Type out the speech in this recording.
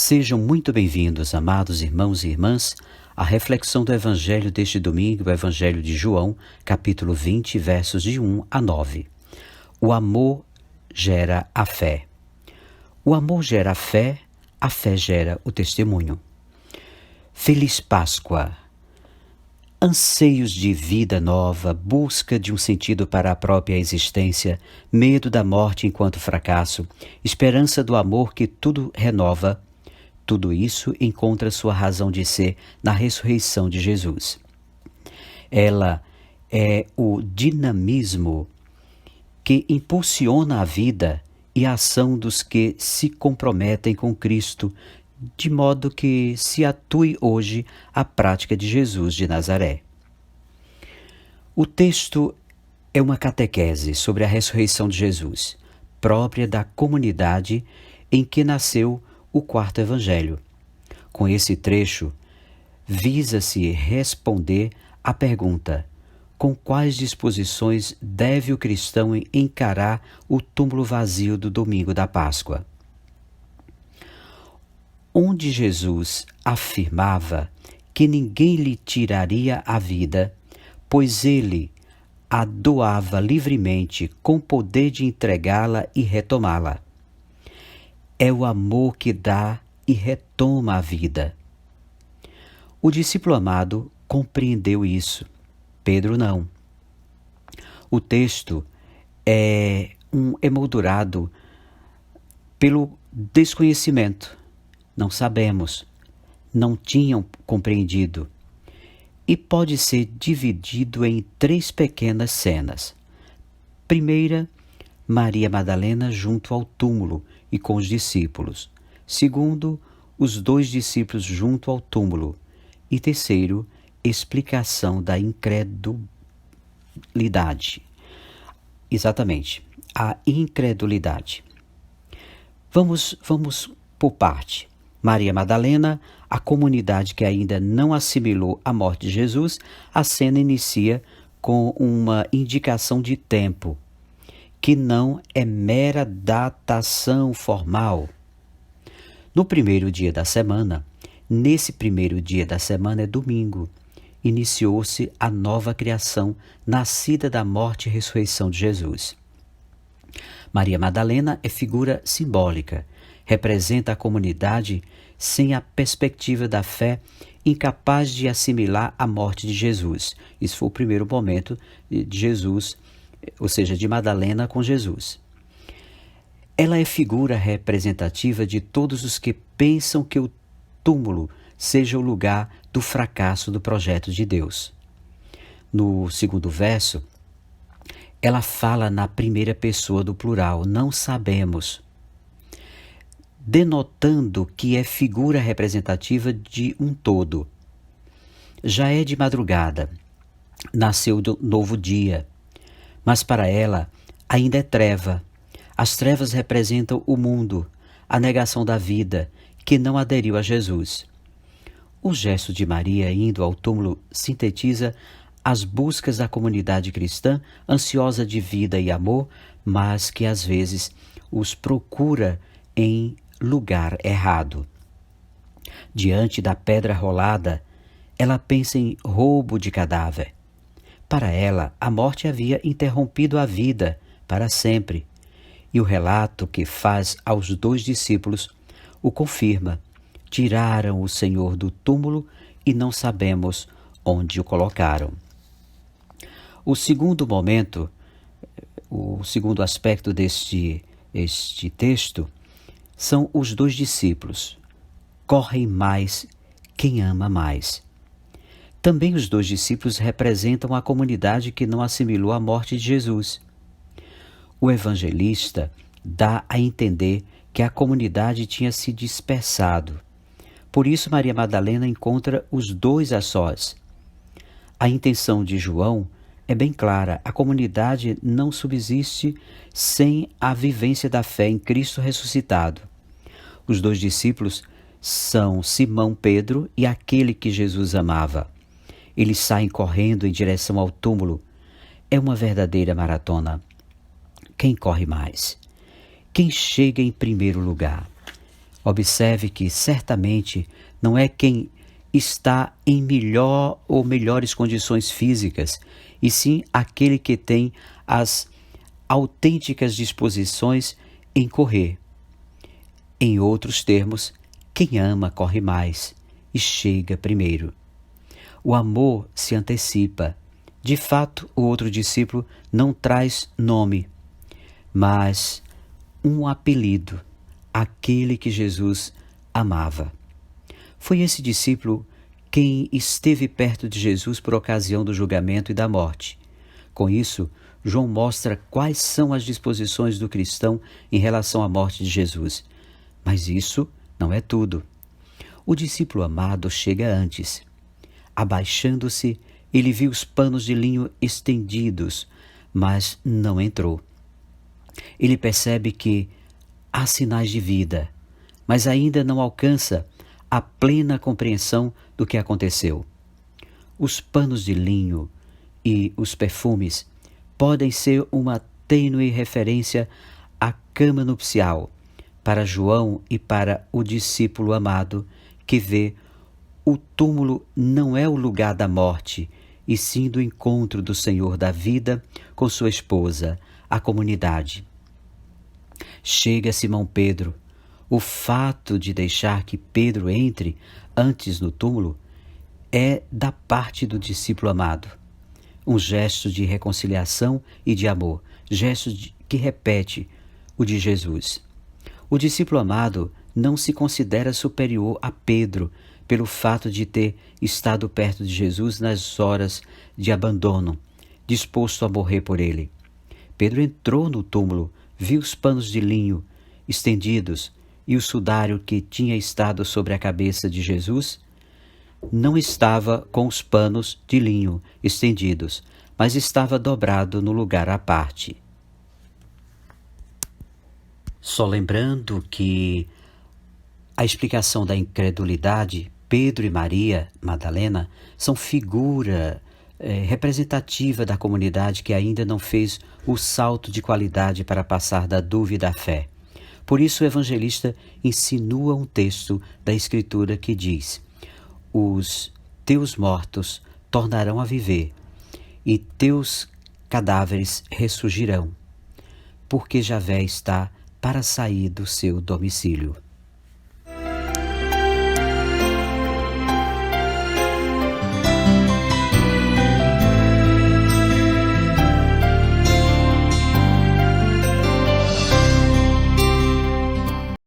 Sejam muito bem-vindos, amados irmãos e irmãs, à reflexão do Evangelho deste domingo, o Evangelho de João, capítulo 20, versos de 1 a 9. O amor gera a fé. O amor gera a fé gera o testemunho. Feliz Páscoa! Anseios de vida nova, busca de um sentido para a própria existência, medo da morte enquanto fracasso, esperança do amor que tudo renova, tudo isso encontra sua razão de ser na ressurreição de Jesus. Ela é o dinamismo que impulsiona a vida e a ação dos que se comprometem com Cristo, de modo que se atue hoje a prática de Jesus de Nazaré. O texto é uma catequese sobre a ressurreição de Jesus, própria da comunidade em que nasceu o quarto evangelho. Com esse trecho, visa-se responder à pergunta: com quais disposições deve o cristão encarar o túmulo vazio do domingo da Páscoa? Onde Jesus afirmava que ninguém lhe tiraria a vida, pois ele a doava livremente com poder de entregá-la e retomá-la. É o amor que dá e retoma a vida. O discípulo amado compreendeu isso, Pedro não. O texto é um emoldurado pelo desconhecimento. Não sabemos, não tinham compreendido. E pode ser dividido em 3 pequenas cenas. Primeira, Maria Madalena junto ao túmulo e com os discípulos. Segundo, os 2 discípulos junto ao túmulo. E terceiro, explicação da incredulidade. Exatamente, a incredulidade. Vamos por parte. Maria Madalena, a comunidade que ainda não assimilou a morte de Jesus, a cena inicia com uma indicação de tempo, que não é mera datação formal. No primeiro dia da semana, nesse primeiro dia da semana é domingo, iniciou-se a nova criação nascida da morte e ressurreição de Jesus. Maria Madalena é figura simbólica, representa a comunidade sem a perspectiva da fé, incapaz de assimilar a morte de Jesus. Isso foi o primeiro momento de Jesus, ou seja, de Madalena com Jesus. Ela é figura representativa de todos os que pensam que o túmulo seja o lugar do fracasso do projeto de Deus. No segundo verso, ela fala na primeira pessoa do plural, não sabemos, denotando que é figura representativa de um todo. Já é de madrugada, nasceu do novo dia, mas para ela ainda é treva. As trevas representam o mundo, a negação da vida, que não aderiu a Jesus. O gesto de Maria indo ao túmulo sintetiza as buscas da comunidade cristã, ansiosa de vida e amor, mas que às vezes os procura em lugar errado. Diante da pedra rolada, ela pensa em roubo de cadáver. Para ela, a morte havia interrompido a vida para sempre, e o relato que faz aos 2 discípulos o confirma. Tiraram o Senhor do túmulo e não sabemos onde o colocaram. O segundo momento, o segundo aspecto deste texto, são os 2 discípulos. Correm mais quem ama mais. Também os 2 discípulos representam a comunidade que não assimilou a morte de Jesus. O evangelista dá a entender que a comunidade tinha se dispersado. Por isso Maria Madalena encontra os 2 a sós. A intenção de João é bem clara: a comunidade não subsiste sem a vivência da fé em Cristo ressuscitado. Os 2 discípulos são Simão Pedro e aquele que Jesus amava. Eles saem correndo em direção ao túmulo. É uma verdadeira maratona. Quem corre mais? Quem chega em primeiro lugar? Observe que certamente não é quem está em melhor ou melhores condições físicas, e sim aquele que tem as autênticas disposições em correr. Em outros termos, quem ama corre mais e chega primeiro. O amor se antecipa. De fato, o outro discípulo não traz nome, mas um apelido, aquele que Jesus amava. Foi esse discípulo quem esteve perto de Jesus por ocasião do julgamento e da morte. Com isso, João mostra quais são as disposições do cristão em relação à morte de Jesus. Mas isso não é tudo. O discípulo amado chega antes. Abaixando-se, ele viu os panos de linho estendidos, mas não entrou. Ele percebe que há sinais de vida, mas ainda não alcança a plena compreensão do que aconteceu. Os panos de linho e os perfumes podem ser uma tênue referência à cama nupcial para João e para o discípulo amado que vê o túmulo não é o lugar da morte, e sim do encontro do Senhor da vida com sua esposa, a comunidade. Chega Simão Pedro. O fato de deixar que Pedro entre antes no túmulo é da parte do discípulo amado. Um gesto de reconciliação e de amor, gesto que repete o de Jesus. O discípulo amado não se considera superior a Pedro pelo fato de ter estado perto de Jesus nas horas de abandono, disposto a morrer por ele. Pedro entrou no túmulo, viu os panos de linho estendidos e o sudário que tinha estado sobre a cabeça de Jesus não estava com os panos de linho estendidos, mas estava dobrado no lugar à parte. Só lembrando que a explicação da incredulidade, Pedro e Maria Madalena são figura representativa da comunidade que ainda não fez o salto de qualidade para passar da dúvida à fé. Por isso o evangelista insinua um texto da Escritura que diz: os teus mortos tornarão a viver, e teus cadáveres ressurgirão, porque Javé está para sair do seu domicílio.